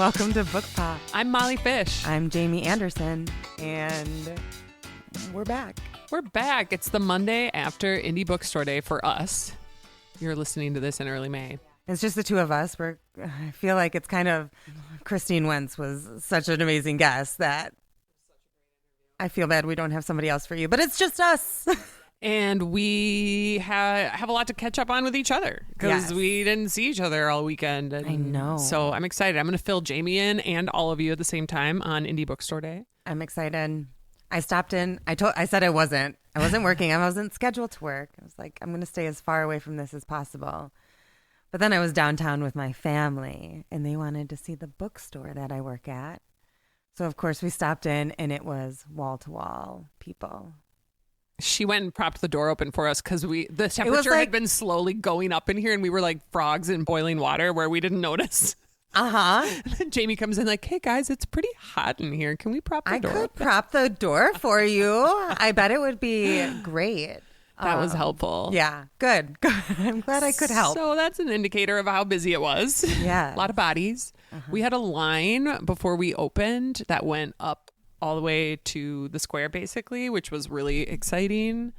Welcome to Book Pop. I'm Molly Fish. I'm Jamie Anderson, and we're back. We're back. It's the Monday after Indie Bookstore Day for us. You're listening to this in early May. It's just the two of us. I feel like it's kind of, Christine Wentz was such an amazing guest that I feel bad we don't have somebody else for you, but it's just us. And we have a lot to catch up on with each other because we didn't see each other all weekend. And I know. So I'm excited. I'm going to fill Jamie in and all of you at the same time on Indie Bookstore Day. I'm excited. I stopped in. I said I wasn't working. I wasn't scheduled to work. I was like, I'm going to stay as far away from this as possible. But then I was downtown with my family, and they wanted to see the bookstore that I work at. So, of course, we stopped in, and it was wall-to-wall people. She went and propped the door open for us because the temperature had been slowly going up in here, and we were like frogs in boiling water where we didn't notice. Uh-huh. And then Jamie comes in like, hey, guys, it's pretty hot in here. Can we prop the door? I could prop the door for you. I bet it would be great. That was helpful. Yeah, good. I'm glad I could help. So that's an indicator of how busy it was. Yeah. A lot of bodies. Uh-huh. We had a line before we opened that went up all the way to the square, basically, which was really exciting.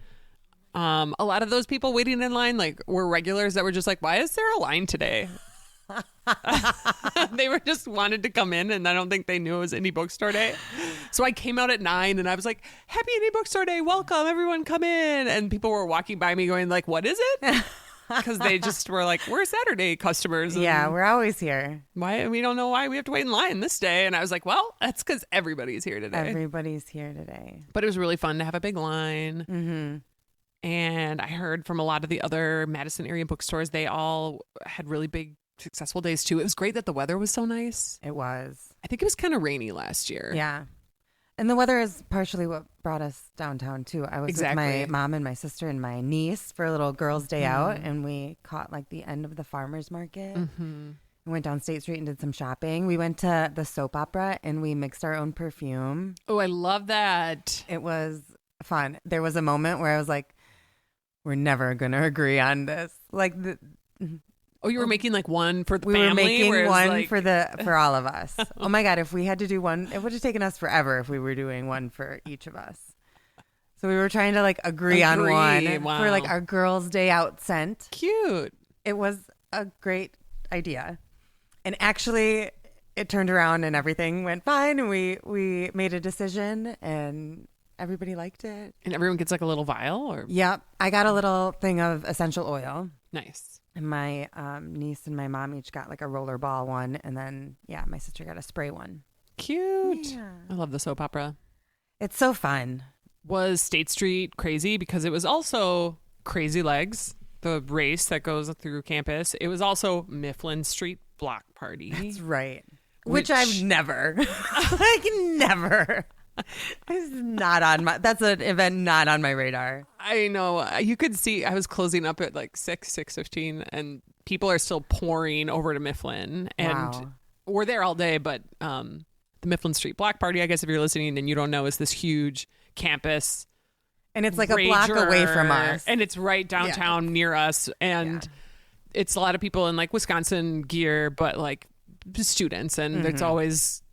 A lot of those people waiting in line were regulars that were just like, why is there a line today? They were just wanted to come in, and I don't think they knew it was Indie Bookstore Day. So I came out at 9 and I was like, happy Indie Bookstore Day, welcome, everyone come in. And people were walking by me going like, what is it? Because they just were like, we're Saturday customers. And yeah, we're always here. Why? We don't know why we have to wait in line this day. And I was like, well, that's because everybody's here today. Everybody's here today. But it was really fun to have a big line. Mm-hmm. And I heard from a lot of the other Madison area bookstores, they all had really big, successful days too. It was great that the weather was so nice. It was. I think it was kind of rainy last year. Yeah. And the weather is partially what brought us downtown too. I was with my mom and my sister and my niece for a little girls' day out, and we caught the end of the farmers market. Mm-hmm. We went down State Street and did some shopping. We went to the soap opera and we mixed our own perfume. Oh, I love that. It was fun. There was a moment where I was like, we're never going to agree on this. Oh, you were making one for the we family? We were making one for all of us. Oh my God, if we had to do one, it would have taken us forever if we were doing one for each of us. So we were trying to agree on one for our girls' day out scent. Cute. It was a great idea. And actually it turned around and everything went fine, and we made a decision and everybody liked it. And everyone gets a little vial? Or? Yep. I got a little thing of essential oil. Nice. And my niece and my mom each got a roller ball one. And then, my sister got a spray one. Cute. Yeah. I love the soap opera. It's so fun. Was State Street crazy? Because it was also Crazy Legs, the race that goes through campus. It was also Mifflin Street Block Party. That's right. Which I've never. Never. It's not on that's an event not on my radar. I know. You could see I was closing up at 6:15, and people are still pouring over to Mifflin. And we're there all day, but the Mifflin Street Block Party, I guess if you're listening and you don't know, is this huge campus. And it's a block away from us. And it's right downtown near us. And it's a lot of people in Wisconsin gear, but students, and there's always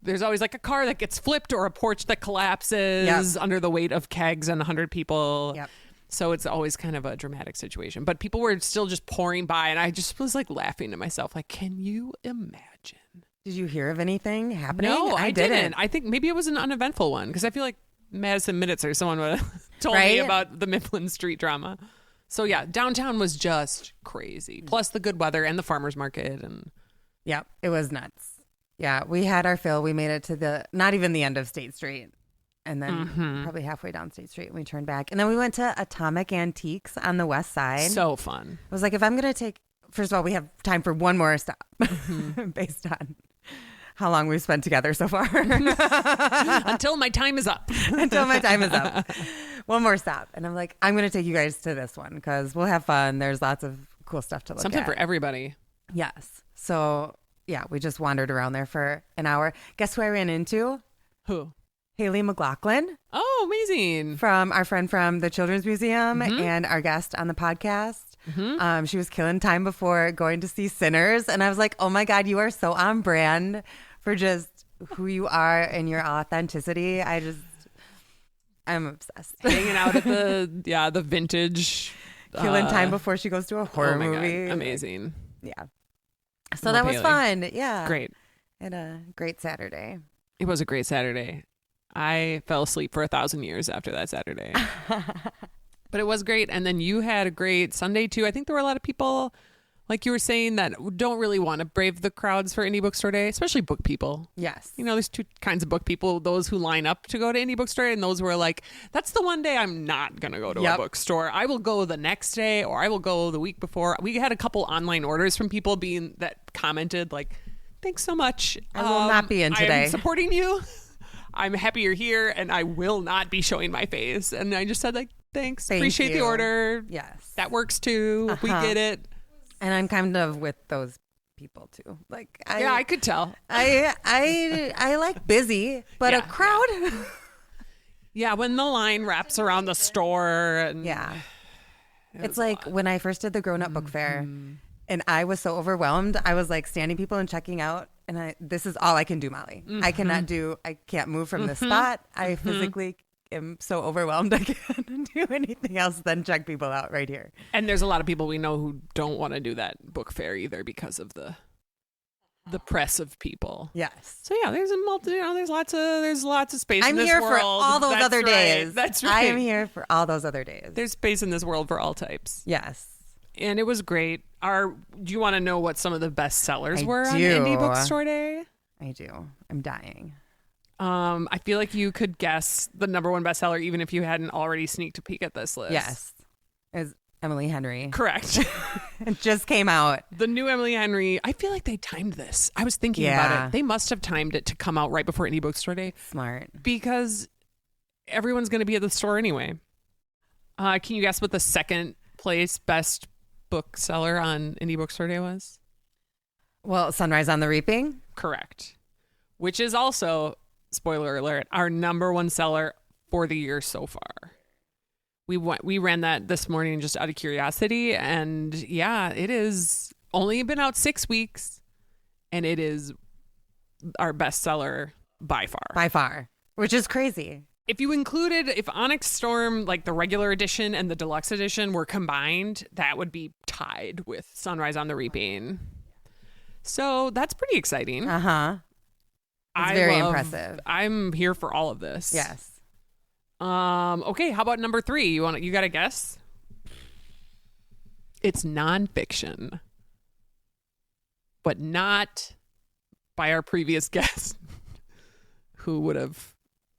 a car that gets flipped or a porch that collapses under the weight of kegs and 100 people. Yep. So it's always kind of a dramatic situation, but people were still just pouring by, and I just was laughing to myself, can you imagine? Did you hear of anything happening? No, I didn't. I think maybe it was an uneventful one, because I feel like Madison Minutes or someone would have told me about the Mifflin Street drama. So yeah, downtown was just crazy. Plus the good weather and the farmers market. And yeah, it was nuts. Yeah, we had our fill. We made it to not even the end of State Street. And then probably halfway down State Street, we turned back. And then we went to Atomic Antiques on the west side. So fun. I was like, if I'm going to take, first of all, we have time for one more stop based on how long we've spent together so far. Until my time is up. Until my time is up. One more stop. And I'm like, I'm going to take you guys to this one because we'll have fun. There's lots of cool stuff to look at. Something for everybody. Yes. So, yeah, we just wandered around there for an hour. Guess who I ran into? Who? Haley McLaughlin. Oh, amazing. From our friend from the Children's Museum and our guest on the podcast. She was killing time before going to see Sinners. And I was like, oh my God, you are so on brand for just who you are and your authenticity. I'm obsessed. Hanging out at the vintage. Killing time before she goes to a horror movie. God. Amazing. Yeah. So that was fun. Yeah. Great. Had a great Saturday. It was a great Saturday. I fell asleep for 1,000 years after that Saturday. But it was great. And then you had a great Sunday too. I think there were a lot of people, like you were saying, that don't really want to brave the crowds for Indie Bookstore Day, especially book people. Yes. You know, there's two kinds of book people, those who line up to go to Indie Bookstore and those who are like, that's the one day I'm not going to go to a bookstore. I will go the next day or I will go the week before. We had a couple online orders from people that commented like, thanks so much. I will not be in today. I'm supporting you. I'm happy you're here and I will not be showing my face. And I just said like, thanks. Appreciate the order. Yes. That works too. We get it. And I'm kind of with those people too. Like I could tell. I like busy, but a crowd. Yeah, when the line wraps around the store and it's like when I first did the grown-up book fair and I was so overwhelmed. I was like standing people and checking out and this is all I can do, Molly. I can't move from this spot. I physically am so overwhelmed I can't do anything else than check people out right here. And there's a lot of people we know who don't want to do that book fair either because of the press of people. Yes. So yeah, there's there's lots of space I'm in this here world. for all those other days. That's right. I am here for all those other days. There's space in this world for all types. Yes. And it was great. Do you want to know what some of the best sellers were on do. Indie Bookstore Day? I do. I'm dying. I feel like you could guess the number one bestseller even if you hadn't already sneaked a peek at this list. Yes. Is Emily Henry. Correct. It just came out. The new Emily Henry. I feel like they timed this. I was thinking about it. They must have timed it to come out right before Indie Bookstore Day. Smart. Because everyone's going to be at the store anyway. Can you guess what the second place best bookseller on Indie Bookstore Day was? Well, Sunrise on the Reaping. Correct. Which is also, spoiler alert, our number one seller for the year so far. We ran that this morning just out of curiosity, and yeah, it is only been out 6 weeks, and it is our best seller by far. By far, which is crazy. If Onyx Storm, like the regular edition and the deluxe edition were combined, that would be tied with Sunrise on the Reaping. So that's pretty exciting. It's very impressive. I'm here for all of this. Yes. Okay, how about number 3? You got to guess? It's nonfiction. But not by our previous guest. Who would have?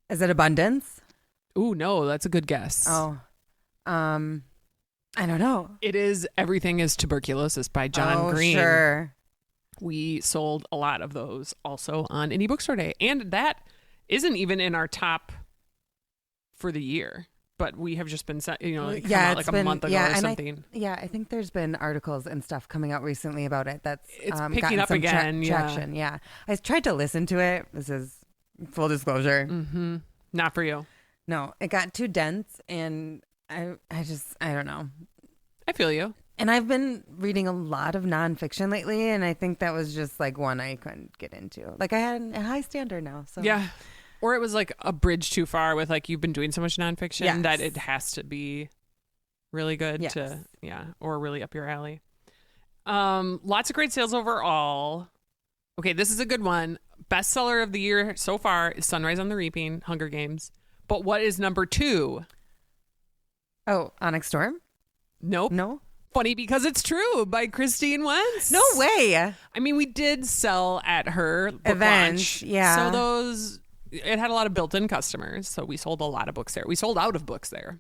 Is it Abundance? Ooh, no, that's a good guess. Oh. I don't know. It is Everything is Tuberculosis by John Green. Sure. We sold a lot of those also on Indie Bookstore Day. And that isn't even in our top for the year. But we have just been, come out like a month ago or something. I think there's been articles and stuff coming out recently about it. It's picking up again. Traction. Yeah. I tried to listen to it. This is full disclosure. Mm-hmm. Not for you. No, it got too dense and I don't know. I feel you. And I've been reading a lot of nonfiction lately, and I think that was just like one I couldn't get into. Like I had a high standard now. So yeah. Or it was like a bridge too far with like you've been doing so much nonfiction that it has to be really good or really up your alley. Lots of great sales overall. Okay, this is a good one. Bestseller of the year so far is Sunrise on the Reaping, Hunger Games. But what is number 2? Oh, Onyx Storm? Nope. No? Funny because it's true by Christine Wentz. No way. I mean, we did sell at her book event. Launch. Yeah. So it had a lot of built-in customers. So we sold a lot of books there. We sold out of books there.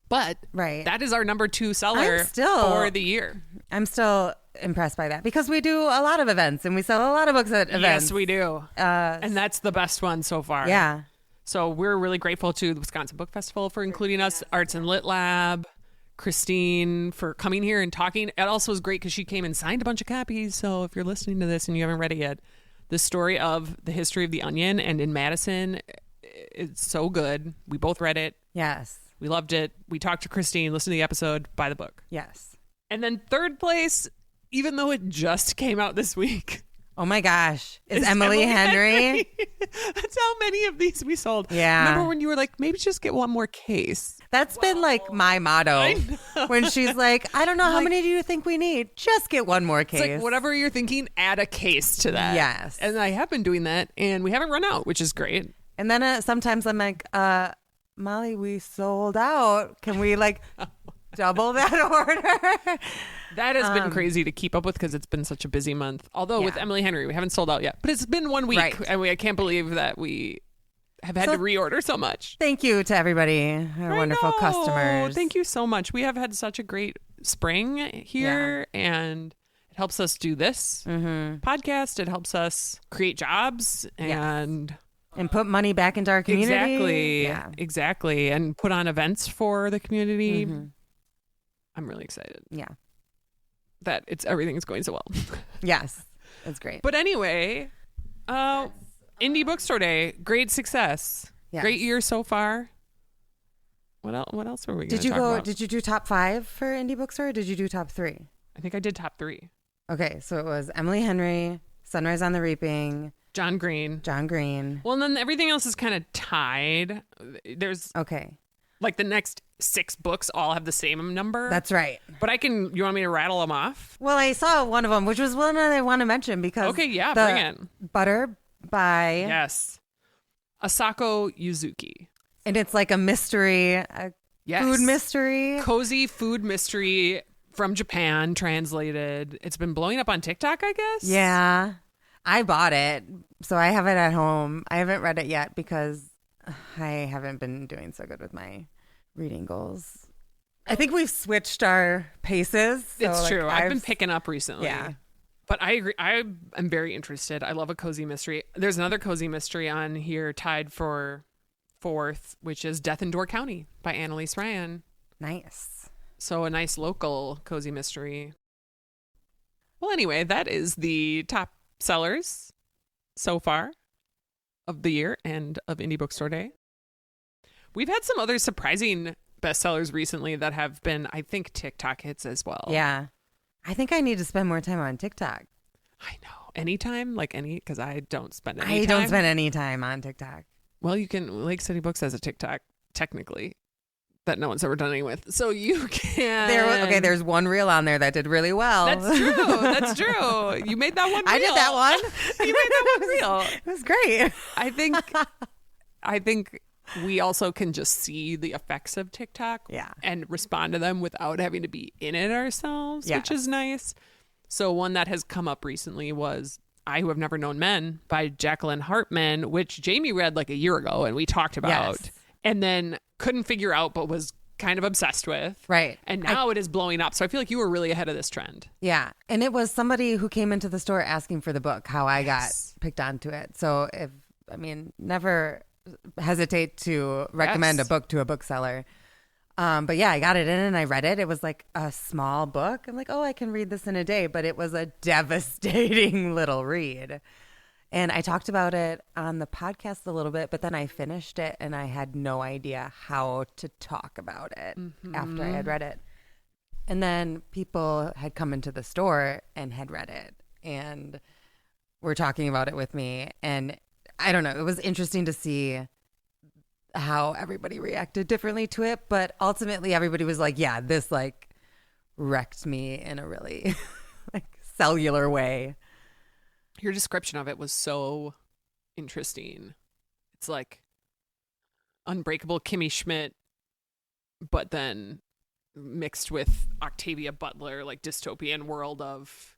But that is our number 2 seller for the year. I'm still impressed by that because we do a lot of events and we sell a lot of books at events. Yes, we do. And that's the best one so far. Yeah. So we're really grateful to the Wisconsin Book Festival for including us, Arts and Lit Lab, Christine for coming here and talking. It also was great because she came and signed a bunch of copies. So if you're listening to this and you haven't read it yet, the story of the history of the Onion and in Madison, it's so good. We both read it. Yes. We loved it. We talked to Christine, listened to the episode, buy the book. Yes. And then third place, even though it just came out this week, Oh my gosh. Is Emily Henry? That's how many of these we sold. Yeah. Remember when you were like, maybe just get one more case? That's been like my motto. When she's like, I don't know, how many do you think we need? Just get one more case. It's like whatever you're thinking, add a case to that. Yes. And I have been doing that, and we haven't run out, which is great. And then sometimes I'm like, Molly, we sold out. Can we like double that order? That has been crazy to keep up with because it's been such a busy month. Although with Emily Henry, we haven't sold out yet. But it's been 1 week, Right. and I can't believe that we have had to reorder so much. Thank you to everybody, our wonderful customers. Thank you so much. We have had such a great spring here, and it helps us do this podcast. It helps us create jobs and put money back into our community. Exactly. And put on events for the community. I'm really excited. Yeah. That everything is going so well. Yes. It's great. But anyway, Indie Bookstore Day, great success. Yes. Great year so far. What else were we going to talk about? Did you do top 5 for Indie Bookstore or did you do top 3? I think I did top 3. Okay, so it was Emily Henry, Sunrise on the Reaping, John Green. Well, and then everything else is kind of tied. There's like the next 6 books all have the same number. That's right. But you want me to rattle them off? Well, I saw one of them, which was one that I want to mention because bring it. Butter by Asako Yuzuki. And it's like a mystery, food mystery. Cozy food mystery from Japan, translated. It's been blowing up on TikTok, I guess. Yeah. I bought it, so I have it at home. I haven't read it yet because I haven't been doing so good with my reading goals. I think we've switched our paces. So it's true. I've been picking up recently. Yeah. But I agree. I am very interested. I love a cozy mystery. There's another cozy mystery on here tied for 4th, which is Death in Door County by Annalise Ryan. Nice. So a nice local cozy mystery. Well, anyway, that is the top sellers so far of the year and of Indie Bookstore Day. We've had some other surprising bestsellers recently that have been, I think, TikTok hits as well. Yeah. I think I need to spend more time on TikTok. I know. Anytime? Because I don't spend any time. I don't spend any time on TikTok. Well, you can, Lake City Books has a TikTok, technically, that no one's ever done anything with. So you can. There's one reel on there that did really well. That's true. You made that one reel. I did that one. You made that one reel. It was great. I think we also can just see the effects of TikTok and respond to them without having to be in it ourselves, which is nice. So one that has come up recently was I Who Have Never Known Men by Jacqueline Hartman, which Jamie read like a year ago and we talked about and then couldn't figure out but was kind of obsessed with. Right. And now it is blowing up. So I feel like you were really ahead of this trend. Yeah. And it was somebody who came into the store asking for the book, how I got picked onto it. So never hesitate to recommend a book to a bookseller. But yeah, I got it in and I read it. It was like a small book. I'm like, I can read this in a day, but it was a devastating little read. And I talked about it on the podcast a little bit, but then I finished it and I had no idea how to talk about it after I had read it. And then people had come into the store and had read it and were talking about it with me. And I don't know, it was interesting to see how everybody reacted differently to it. But ultimately everybody was like, yeah, this like wrecked me in a really like cellular way. Your description of it was so interesting. It's like Unbreakable Kimmy Schmidt, but then mixed with Octavia Butler, like dystopian world of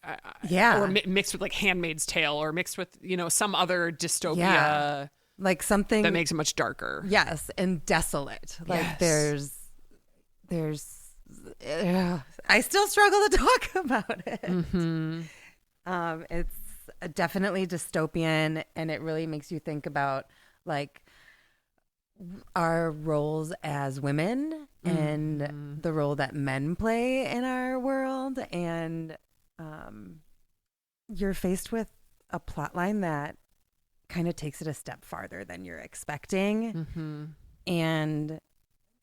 or mixed with like Handmaid's Tale, or mixed with some other dystopia, like something that makes it much darker. Yes, and desolate. Like there's I still struggle to talk about it. It's definitely dystopian, and it really makes you think about like our roles as women and the role that men play in our world. And you're faced with a plot line that kind of takes it a step farther than you're expecting. And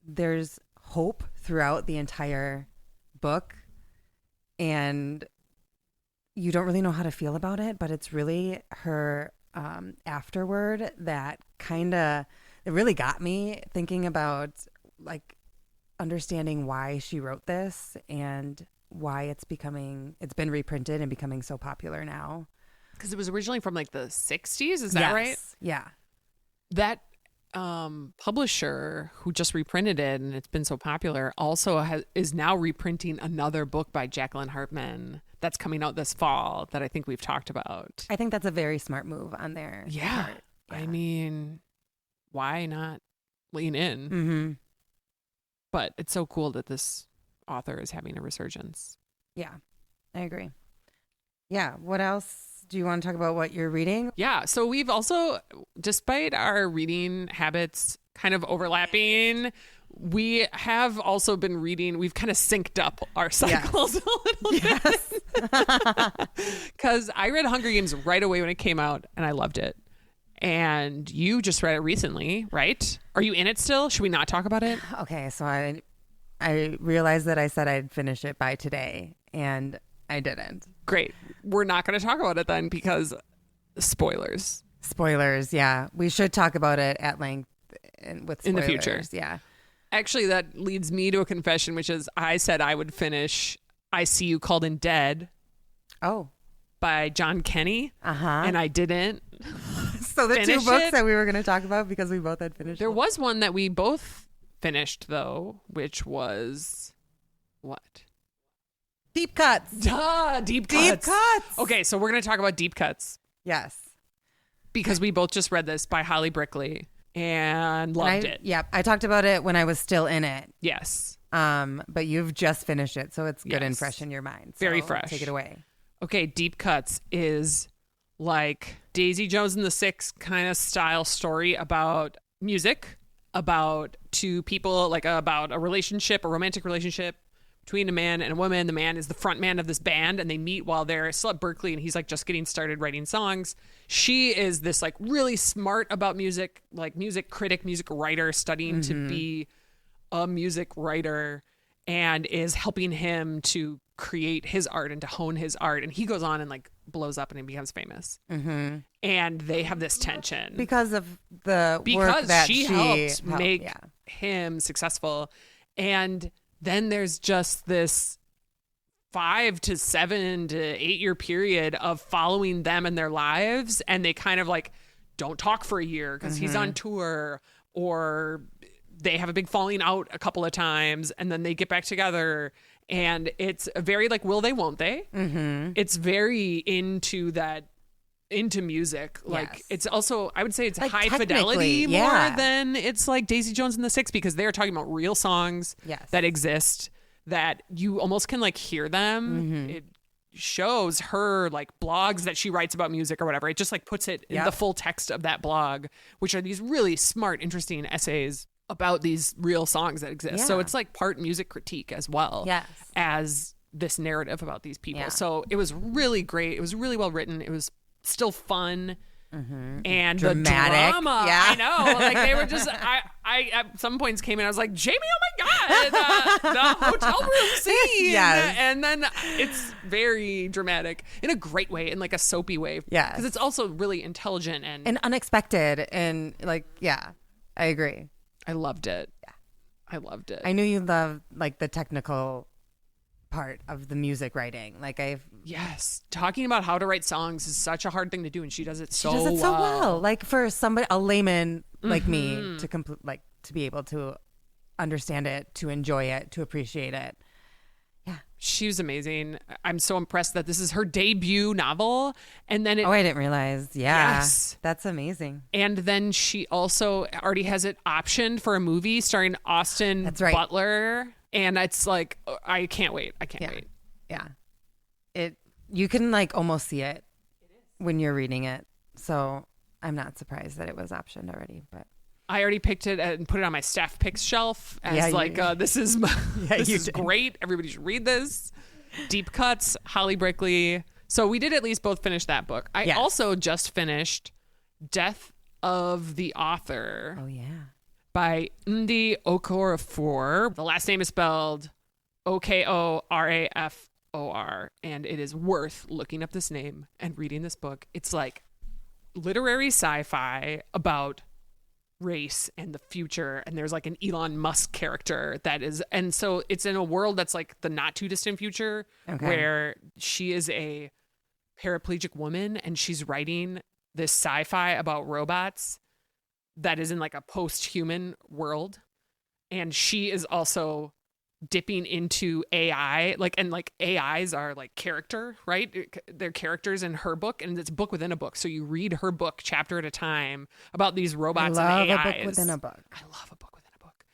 there's hope throughout the entire book. And you don't really know how to feel about it, but it's really her afterword that kind of, it really got me thinking about like understanding why she wrote this and why it's been reprinted and becoming so popular now. Because it was originally from like the 60s. Is that right? Yeah. That publisher who just reprinted it and it's been so popular also is now reprinting another book by Jacqueline Hartman that's coming out this fall that I think we've talked about. I think that's a very smart move on their part. Yeah. I mean, why not lean in? Mm-hmm. But it's so cool that this author is having a resurgence. Yeah, I agree. Yeah. What else? Do you want to talk about what you're reading? Yeah. So we've also, despite our reading habits kind of overlapping, we have also been reading. We've kind of synced up our cycles a little bit. Because I read Hunger Games right away when it came out and I loved it. And you just read it recently, right? Are you in it still? Should we not talk about it? Okay. So I realized that I said I'd finish it by today and I didn't. Great. We're not going to talk about it then because spoilers. Spoilers, yeah. We should talk about it at length with spoilers. In the future. Yeah. Actually, that leads me to a confession, which is I said I would finish I See You Called in Dead. Oh. By John Kenny. Uh-huh. And I didn't. So the two books that we were going to talk about because we both had finished. There was one that we both finished, though, which was what? Deep Cuts. Duh, Deep Cuts. Deep Cuts. Okay, so we're going to talk about Deep Cuts. Yes. Because we both just read this by Holly Brickley and loved it. Yeah, I talked about it when I was still in it. Yes. But you've just finished it, so it's good and fresh in your mind. So very fresh. Take it away. Okay, Deep Cuts is like Daisy Jones and the Six kind of style story about music, about two people, like about a relationship, a romantic relationship between a man and a woman. The man is the front man of this band and they meet while they're still at Berkeley and he's like just getting started writing songs. She is this like really smart about music, like music critic, music writer, studying to be a music writer and is helping him to create his art and to hone his art. And he goes on and like blows up and he becomes famous. Mm-hmm. And they have this tension. Because of the work that she helped make him successful. And then there's just this 5 to 7 to 8 year period of following them and their lives. And they kind of like don't talk for a year because he's on tour, or they have a big falling out a couple of times and then they get back together. And it's a very like, will they, won't they? Mm-hmm. It's very into music. Like it's also, I would say it's like high fidelity more than it's like Daisy Jones and the Six, because they're talking about real songs that exist that you almost can like hear them. Mm-hmm. It shows her like blogs that she writes about music or whatever. It just like puts it in the full text of that blog, which are these really smart, interesting essays about these real songs that exist. Yeah. So it's like part music critique as well as this narrative about these people. Yeah. So it was really great. It was really well written. It was still fun and dramatic. The drama. I know. Like they were just, I at some points came in, I was like, Jamie, oh my God, the hotel room scene. And then it's very dramatic in a great way, in like a soapy way. Yeah. Because it's also really intelligent and unexpected. And like, I agree. I loved it. Yeah. I loved it. I knew you loved like the technical part of the music writing. Like talking about how to write songs is such a hard thing to do, and she does it so well. Like for somebody, a layman like me, to be able to understand it, to enjoy it, to appreciate it. Yeah, she was amazing. I'm so impressed that this is her debut novel, and then I didn't realize. Yes, that's amazing. And then she also already has it optioned for a movie starring Austin Butler. And it's like, I can't wait. I can't wait. Yeah. You can like almost see it when you're reading it. So I'm not surprised that it was optioned already, but I already picked it and put it on my staff picks shelf as this is great. Everybody should read this. Deep Cuts, Holly Brickley. So we did at least both finish that book. I also just finished Death of the Author. Oh, yeah. By Ndi Okorafor. The last name is spelled Okorafur. and it is worth looking up this name and reading this book. It's like literary sci-fi about race and the future, and there's like an Elon Musk character that is, and so it's in a world that's like the not too distant future, where she is a paraplegic woman and she's writing this sci-fi about robots that is in like a post-human world, and she is also dipping into AI, and AIs are like character, right? They're characters in her book, and it's a book within a book. So you read her book chapter at a time about these robots and AIs. I love a book within a book. I love a book within a book.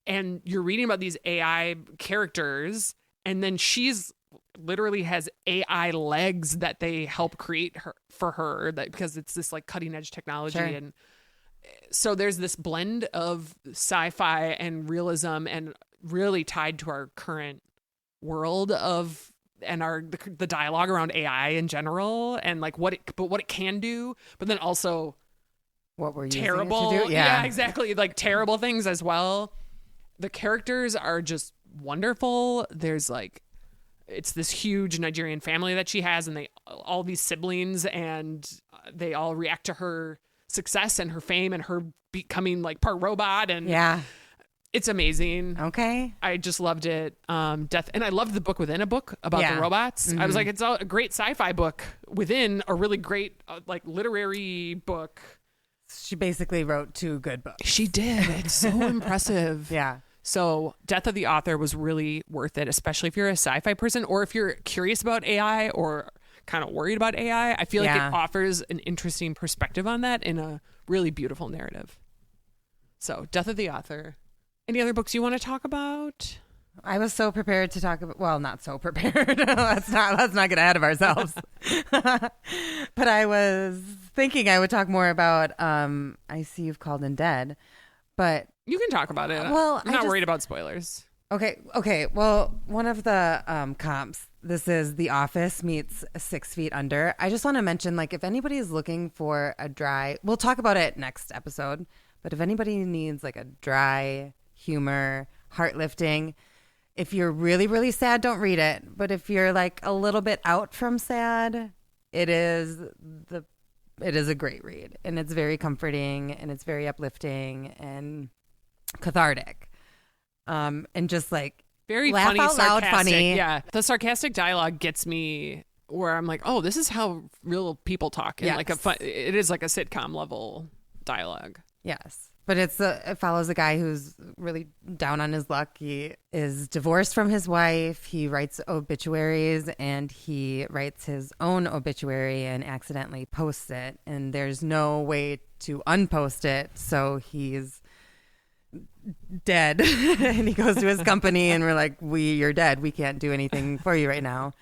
And you're reading about these AI characters, and then she's literally has AI legs that they help create for her, because it's this like cutting edge technology. Sure. And so there's this blend of sci-fi and realism, and really tied to our current world and the dialogue around AI in general, and like what it can do, but then also what we're terrible using it to do. Yeah, exactly, like terrible things as well. The characters are just wonderful. There's like, it's this huge Nigerian family that she has, and they all these siblings, and they all react to her success and her fame and her becoming like part robot, and it's amazing. Okay. I just loved it. Death. And I loved the book within a book about the robots. I was like, it's a great sci-fi book within a really great like literary book. She basically wrote 2 good books. She did. It's so impressive. Yeah. So Death of the Author was really worth it, especially if you're a sci-fi person, or if you're curious about AI or kind of worried about AI. I feel like it offers an interesting perspective on that in a really beautiful narrative. So Death of the Author. Any other books you want to talk about? I was so prepared to talk about, well, not so prepared. let's not get ahead of ourselves. But I was thinking I would talk more about I See You've Called in Dead. But you can talk about it. Well, I'm not worried about spoilers. Okay. Well, one of the comps, this is The Office meets 6 Feet Under. I just want to mention, like, if anybody is looking for a dry, we'll talk about it next episode, but if anybody needs like a dry humor, heart lifting, if you're really, really sad, don't read it. But if you're like a little bit out from sad, it is a great read, and it's very comforting, and it's very uplifting and cathartic. And just like very laugh funny, out loud, sarcastic. funny. Yeah, the sarcastic dialogue gets me where I'm like, oh, this is how real people talk. And it is like a sitcom level dialogue. Yes. But it follows a guy who's really down on his luck. He is divorced from his wife. He writes obituaries, and he writes his own obituary and accidentally posts it. And there's no way to unpost it. So he's dead. And he goes to his company, and we're like, you're dead. We can't do anything for you right now.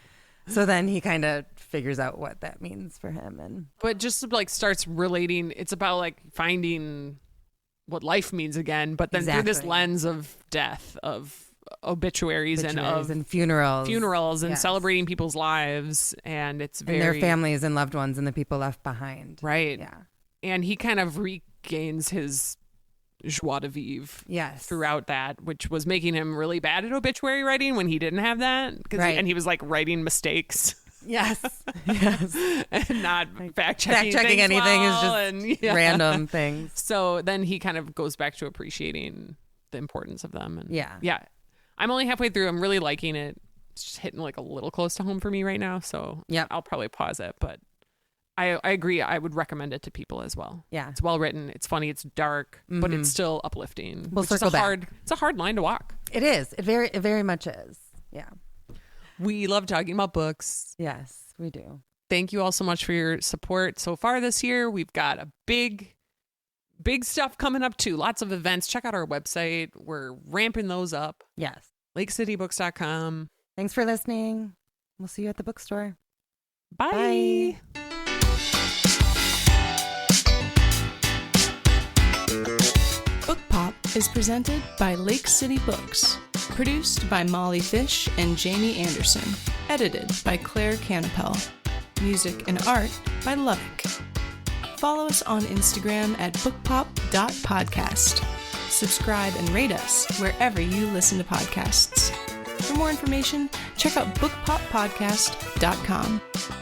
So then he kind of figures out what that means for him. But just like starts relating. It's about like finding what life means again, but then through this lens of death, of obituaries and funerals and celebrating people's lives, and it's very, and their families and loved ones and the people left behind. Right. Yeah. And he kind of regains his joie de vivre throughout that, which was making him really bad at obituary writing when he didn't have that. And he was like writing mistakes. Yes. And not fact-checking anything is just random things. So then he kind of goes back to appreciating the importance of them. And yeah. I'm only halfway through. I'm really liking it. It's just hitting like a little close to home for me right now. So I'll probably pause it. But I agree. I would recommend it to people as well. Yeah. It's well written. It's funny. It's dark, but it's still uplifting. We'll circle back. It's a hard line to walk. It is. It very much is. Yeah. We love talking about books. Yes, we do. Thank you all so much for your support so far this year. We've got a big stuff coming up too. Lots of events. Check out our website. We're ramping those up. Yes. LakeCityBooks.com. Thanks for listening. We'll see you at the bookstore. Bye. Book Pop is presented by Lake City Books. Produced by Molly Fish and Jamie Anderson. Edited by Claire Canapel. Music and art by Lovick. Follow us on Instagram at bookpop.podcast. Subscribe and rate us wherever you listen to podcasts. For more information, check out bookpoppodcast.com.